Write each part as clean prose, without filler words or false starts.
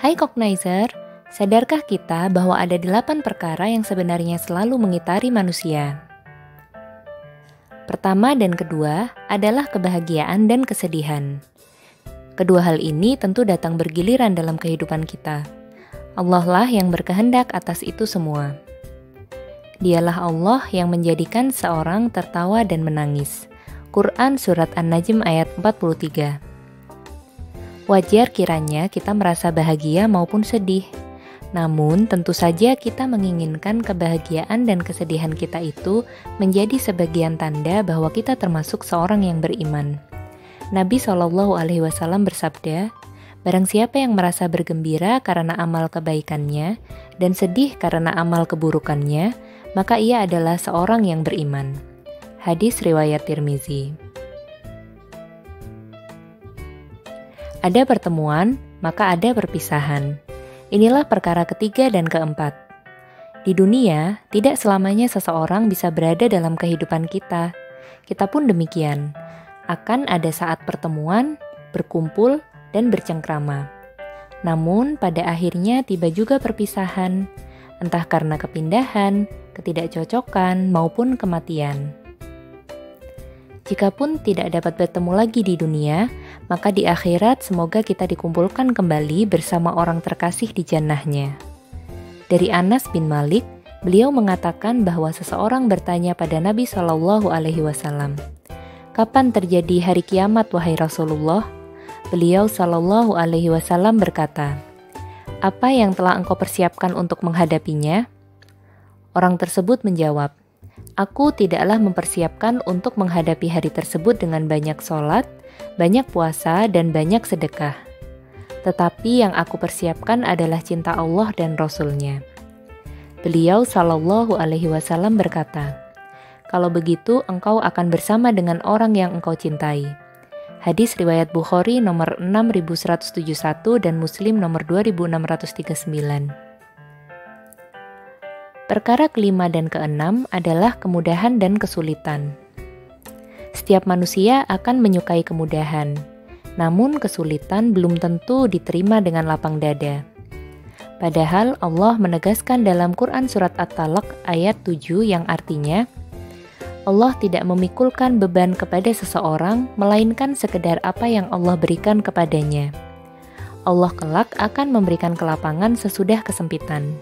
Hai Cognizer, sadarkah kita bahwa ada 8 perkara yang sebenarnya selalu mengitari manusia? Pertama dan kedua adalah kebahagiaan dan kesedihan. Kedua hal ini tentu datang bergiliran dalam kehidupan kita. Allah lah yang berkehendak atas itu semua. Dialah Allah yang menjadikan seorang tertawa dan menangis. Quran Surat An-Najm ayat 43. Wajar kiranya kita merasa bahagia maupun sedih. Namun tentu saja kita menginginkan kebahagiaan dan kesedihan kita itu menjadi sebagian tanda bahwa kita termasuk seorang yang beriman. Nabi SAW bersabda, "Barang siapa yang merasa bergembira karena amal kebaikannya dan sedih karena amal keburukannya, maka ia adalah seorang yang beriman." Hadis riwayat Tirmizi. Ada pertemuan, maka ada perpisahan. Inilah perkara ketiga dan keempat. Di dunia, tidak selamanya seseorang bisa berada dalam kehidupan kita. Kita pun demikian. Akan ada saat pertemuan, berkumpul, dan bercengkrama. Namun, pada akhirnya tiba juga perpisahan, entah karena kepindahan, ketidakcocokan, maupun kematian. Jikapun tidak dapat bertemu lagi di dunia, maka di akhirat semoga kita dikumpulkan kembali bersama orang terkasih di jannahnya. Dari Anas bin Malik, beliau mengatakan bahwa seseorang bertanya pada Nabi SAW, "Kapan terjadi hari kiamat, wahai Rasulullah?" Beliau SAW berkata, "Apa yang telah engkau persiapkan untuk menghadapinya?" Orang tersebut menjawab, "Aku tidaklah mempersiapkan untuk menghadapi hari tersebut dengan banyak sholat, banyak puasa, dan banyak sedekah. Tetapi yang aku persiapkan adalah cinta Allah dan Rasul-Nya." Beliau SAW berkata, "Kalau begitu engkau akan bersama dengan orang yang engkau cintai." Hadis riwayat Bukhari nomor 6171 dan Muslim nomor 2639. Perkara kelima dan keenam adalah kemudahan dan kesulitan. Setiap manusia akan menyukai kemudahan, namun kesulitan belum tentu diterima dengan lapang dada. Padahal Allah menegaskan dalam Quran Surat At-Talaq ayat 7 yang artinya, Allah tidak memikulkan beban kepada seseorang, melainkan sekedar apa yang Allah berikan kepadanya. Allah kelak akan memberikan kelapangan sesudah kesempitan.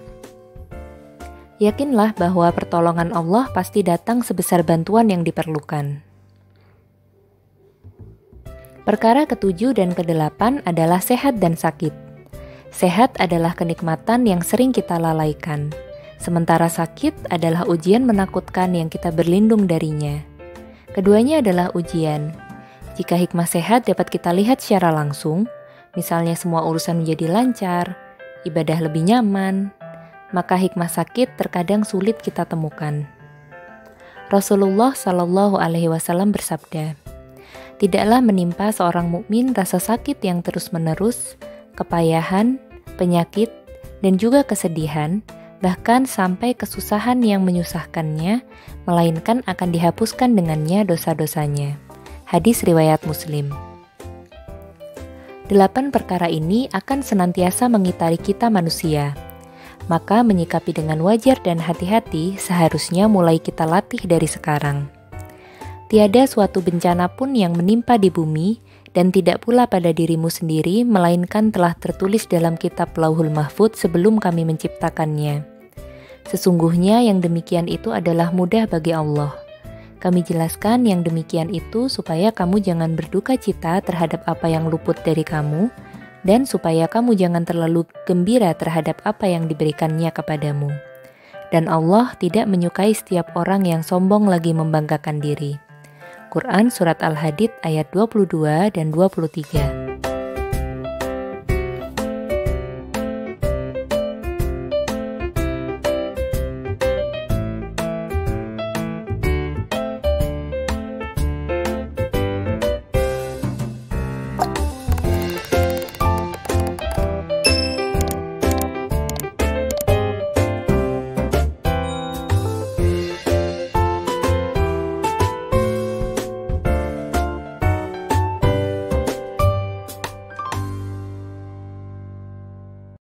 Yakinlah bahwa pertolongan Allah pasti datang sebesar bantuan yang diperlukan. Perkara ketujuh dan kedelapan adalah sehat dan sakit. Sehat adalah kenikmatan yang sering kita lalaikan, sementara sakit adalah ujian menakutkan yang kita berlindung darinya. Keduanya adalah ujian. Jika hikmah sehat dapat kita lihat secara langsung, misalnya semua urusan menjadi lancar, ibadah lebih nyaman, maka hikmah sakit terkadang sulit kita temukan. Rasulullah SAW bersabda, "Tidaklah menimpa seorang mukmin rasa sakit yang terus-menerus, kepayahan, penyakit, dan juga kesedihan, bahkan sampai kesusahan yang menyusahkannya, melainkan akan dihapuskan dengannya dosa-dosanya." Hadis riwayat Muslim. 8 perkara ini akan senantiasa mengitari kita manusia. Maka menyikapi dengan wajar dan hati-hati seharusnya mulai kita latih dari sekarang. Tiada suatu bencana pun yang menimpa di bumi dan tidak pula pada dirimu sendiri, melainkan telah tertulis dalam kitab Lauhul Mahfudz sebelum kami menciptakannya. Sesungguhnya yang demikian itu adalah mudah bagi Allah. Kami jelaskan yang demikian itu supaya kamu jangan berduka cita terhadap apa yang luput dari kamu, dan supaya kamu jangan terlalu gembira terhadap apa yang diberikannya kepadamu. Dan Allah tidak menyukai setiap orang yang sombong lagi membanggakan diri. Quran Surat Al-Hadid ayat 22 dan 23.